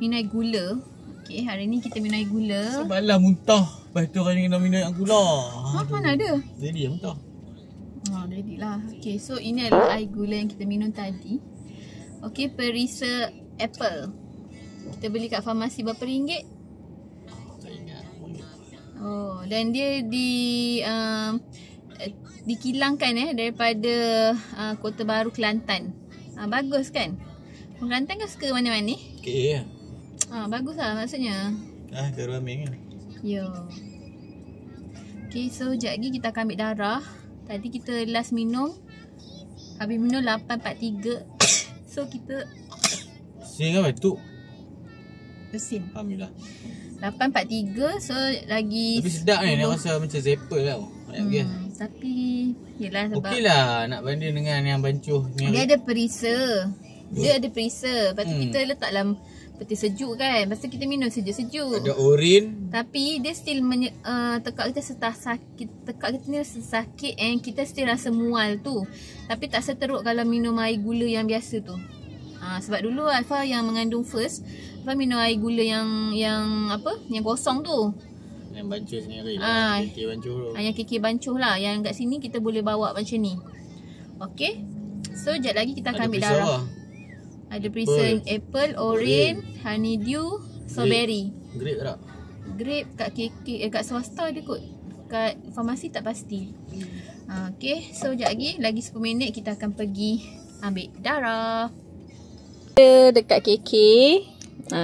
minum air gula. Okay, hari ni kita minum air gula. Semalam muntah. Lepas tu hari ni kena minum air gula. Mana ada? Jadi muntah. Ready lah. Okay, so ini adalah air gula yang kita minum tadi. Okay, perisa apple. Kita beli kat farmasi berapa ringgit? Tak ingat. Oh, dan dia dikilangkan daripada Kota Baru, Kelantan. Bagus kan? Orang Kelantan kan suka mana-mana. Okay ya. Bagus lah maksudnya. Garu aming kan. Ya. Okay, so sekejap lagi kita akan ambil darah. Tadi kita last minum, habis minum 843. So kita Bersin kan batuk? bersin. Alhamdulillah. 843, so lagi Tapi sedap ni, nak rasa macam Zapple tau. Tapi yelah sebab okey lah nak banding dengan yang bancuh ni. dia ada perisa. Dia ada perisa. Lepas tu kita letak dalam peti sejuk kan. Lepas tu kita minum sejuk-sejuk. Ada urin. Tapi dia still tekak kita sakit. Tekak kita ni rasa sakit and kita still rasa mual tu. Tapi tak seteruk kalau minum air gula yang biasa tu. Sebab dulu Alfa yang mengandung first, Alfa minum air gula yang apa? Yang kosong tu. Yang bancuh sendiri lah. KK bancuh tu. Yang KK bancuh lah. Yang kat sini kita boleh bawa macam ni. Okay. So sekejap lagi kita akan ambil darah. Lah. Ada perisa apple, orange, honeydew, strawberry. Grape tak? Grape kat KK, kat swasta ada kot. Kat farmasi tak pasti. Okay, so sekejap lagi 10 minit kita akan pergi ambil darah. Dekat KK.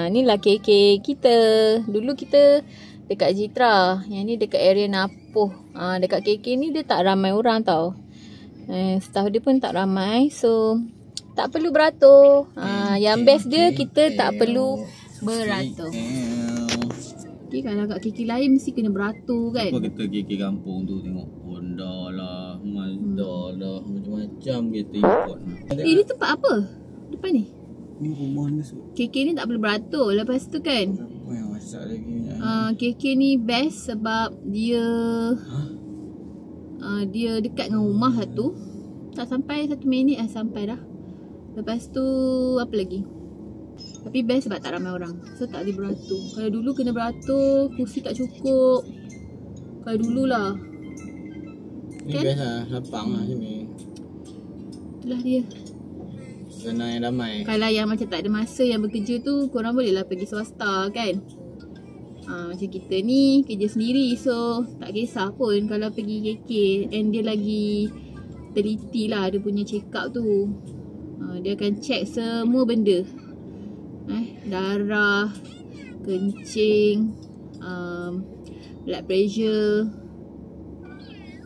Inilah KK kita. Dulu kita dekat Jitra. Yang ni dekat area Napoh. Dekat KK ni dia tak ramai orang tau. Staff dia pun tak ramai. So tak perlu beratur. Yang best dia kita tak perlu beratur. Okay, kalau kat KK lain mesti kena beratur kan. Apa kita KK kampung tu tengok Honda lah, Mazda lah, macam-macam kereta import. Ni tempat apa? Depan ni? Ni rumah ni KK ni tak perlu beratur. Lepas tu kan apa yang masak lagi ni? KK ni best sebab dia dia dekat dengan rumah lah tu. Tak sampai 1 minit sampai dah. Lepas tu apa lagi? Tapi best sebab tak ramai orang. So tak boleh beratur. Kalau dulu kena beratur, kursi tak cukup. Kalau dululah. Ni kan? Best lah, lapang lah sini. Itulah dia. Senang yang damai. Kalau yang macam tak ada masa yang bekerja tu, korang boleh lah pergi swasta kan. Macam kita ni kerja sendiri. So tak kisah pun kalau pergi KK. And dia lagi teliti lah dia punya check up tu. Dia akan check semua benda. Darah, kencing, blood pressure,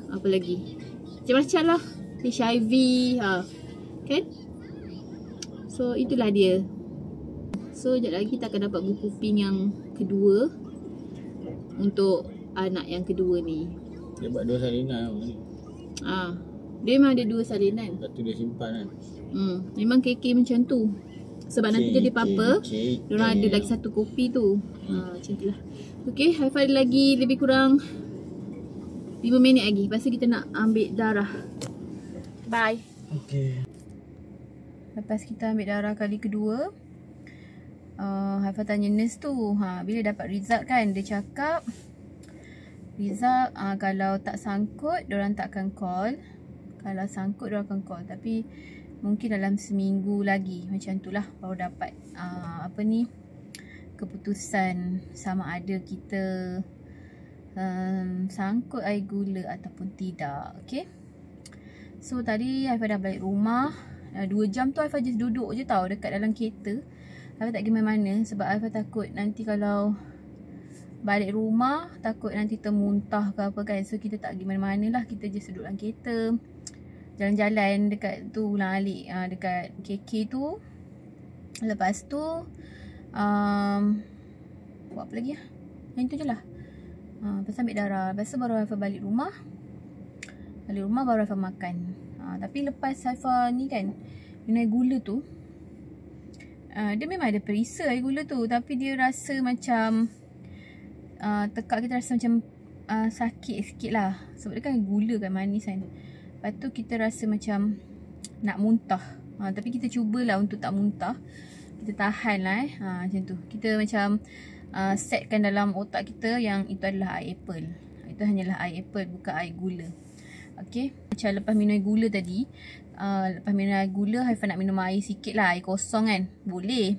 apa lagi, macam-macam lah, HIV, kan. So itulah dia. So sekejap lagi kita akan dapat buku pin yang kedua untuk anak yang kedua ni. Dia buat 2 salinan tau ni. Dia memang ada 2 salinan. Lepas tu dia simpan kan. Memang KK macam tu. Sebab nanti jadi apa-apa, diorang ada lagi 1 kopi tu. Macam tu lah. Okay, Haifah ada lagi lebih kurang 5 minit lagi. Lepas tu kita nak ambil darah. Bye. Okay. Lepas kita ambil darah kali kedua, Haifah tanya nurse tu, bila dapat result kan. Dia cakap result kalau tak sangkut diorang tak akan call. Kalau sangkut diorang akan call. Tapi mungkin dalam seminggu lagi macam tu lah baru dapat keputusan sama ada kita sangkut air gula ataupun tidak. Okay. So tadi Haifah dah balik rumah. 2 jam tu Haifah just duduk je tau dekat dalam kereta. Haifah tak pergi mana-mana sebab Haifah takut nanti kalau balik rumah takut nanti termuntah ke apa kan. So kita tak pergi mana-mana lah. Kita just duduk dalam kereta, jalan-jalan dekat tu ulang-alik dekat KK tu. Lepas tu buat apa lagi lah. Yang tu je lah. Lepas ambil darah. Lepas tu baru Haifah balik rumah. Balik rumah baru Haifah makan. Tapi lepas Haifah ni kan minum air gula tu, dia memang ada perisa air gula tu. Tapi dia rasa macam tekak kita rasa macam sakit sikit lah. Sebab dia kan gula kan, manis kan. Lepas tu kita rasa macam nak muntah. Tapi kita cubalah untuk tak muntah. kita tahan lah macam tu. Kita macam setkan dalam otak kita yang itu adalah air apple. Itu hanyalah air apple, bukan air gula. Okay, macam lepas minum air gula tadi, lepas minum air gula, Haifah nak minum air sikit lah, air kosong kan, boleh.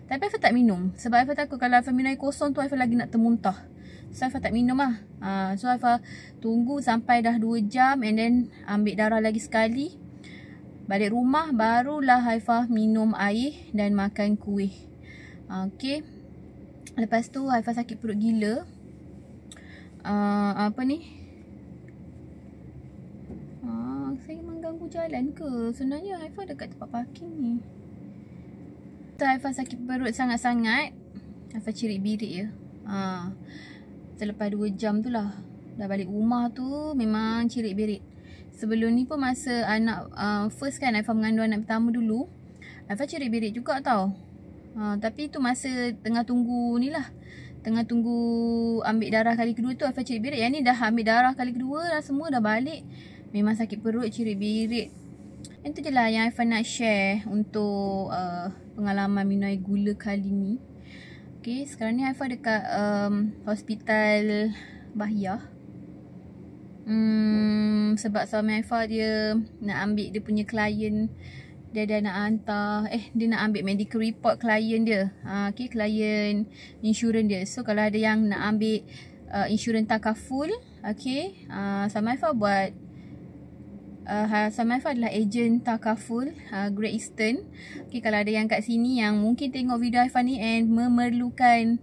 Tapi Haifah tak minum, sebab Haifah takut kalau Haifah minum air kosong tu Haifah lagi nak termuntah. So Haifah tak minum lah. So Haifah tunggu sampai dah 2 jam and then ambil darah lagi sekali. Balik rumah barulah Haifah minum air dan makan kuih. Okay, lepas tu Haifah sakit perut gila. Apa ni, saya mengganggu jalan ke? Sebenarnya Haifah dekat tempat parking ni. Haifah sakit perut sangat-sangat, Haifah cirit-birit je. Selepas 2 jam tu lah, dah balik rumah tu memang cirit-birit. Sebelum ni pun masa anak first kan, Haifah mengandung anak pertama dulu, Haifah cirit-birit juga tau. Tapi tu masa tengah tunggu ni lah, tengah tunggu ambil darah kali kedua tu Haifah cirit-birit. Yang ni dah ambil darah kali kedua dah, semua dah balik, memang sakit perut, cirit-birit. Itu je lah yang Haifah nak share untuk pengalaman minum air gula kali ni. Okay, sekarang ni Haifah dekat hospital Bahiyah. Sebab suami Haifah dia nak ambil dia punya klien. Dia nak hantar, dia nak ambil medical report klien dia. Okay, klien insurans dia. So kalau ada yang nak ambil insurans takaful, okay, suami Haifah buat, suami Haifah adalah ejen takaful Great Eastern. Okay, kalau ada yang kat sini yang mungkin tengok video Haifah ni and memerlukan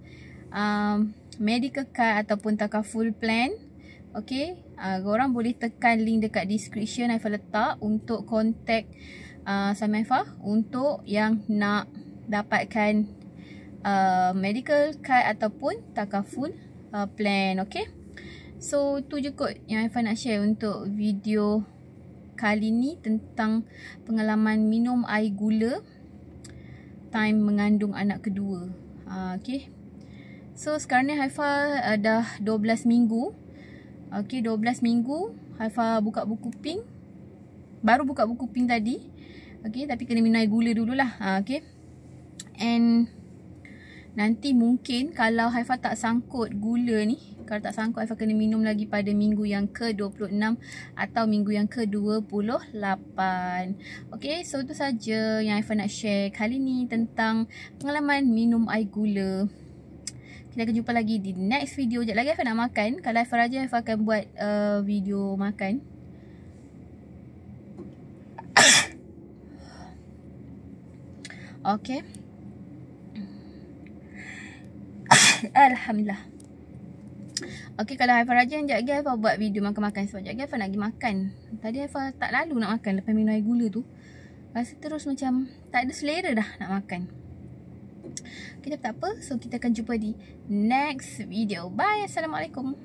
medical card ataupun takaful plan, okay, korang boleh tekan link dekat description Haifah letak untuk contact suami Haifah untuk yang nak dapatkan medical card ataupun takaful plan. Okay, so tu je kot yang Haifah nak share untuk video kali ni tentang pengalaman minum air gula time mengandung anak kedua. Okay, so sekarang ni Haifah dah 12 minggu. Okay, 12 minggu Haifah buka buku pink. Baru buka buku pink tadi. Okay, tapi kena minum air gula dululah. Okay, and nanti mungkin kalau Haifah tak sangkut gula ni, kalau tak sangkut Haifah kena minum lagi pada minggu yang ke-26 atau minggu yang ke-28. Okay, so itu saja yang Haifah nak share kali ni tentang pengalaman minum air gula. Kita akan jumpa lagi di next video. Sekejap lagi Haifah nak makan. Kalau Haifah rajin, Haifah akan buat video makan. Okay, Alhamdulillah. Okay, kalau Haifah rajin, sekejap lagi Haifah buat video makan-makan. Sebab sekejap lagi Haifah nak pergi makan. Tadi Haifah tak lalu nak makan lepas minum air gula tu. Rasa terus macam tak ada selera dah nak makan. Kita tak apa. So kita akan jumpa di next video. Bye. Assalamualaikum.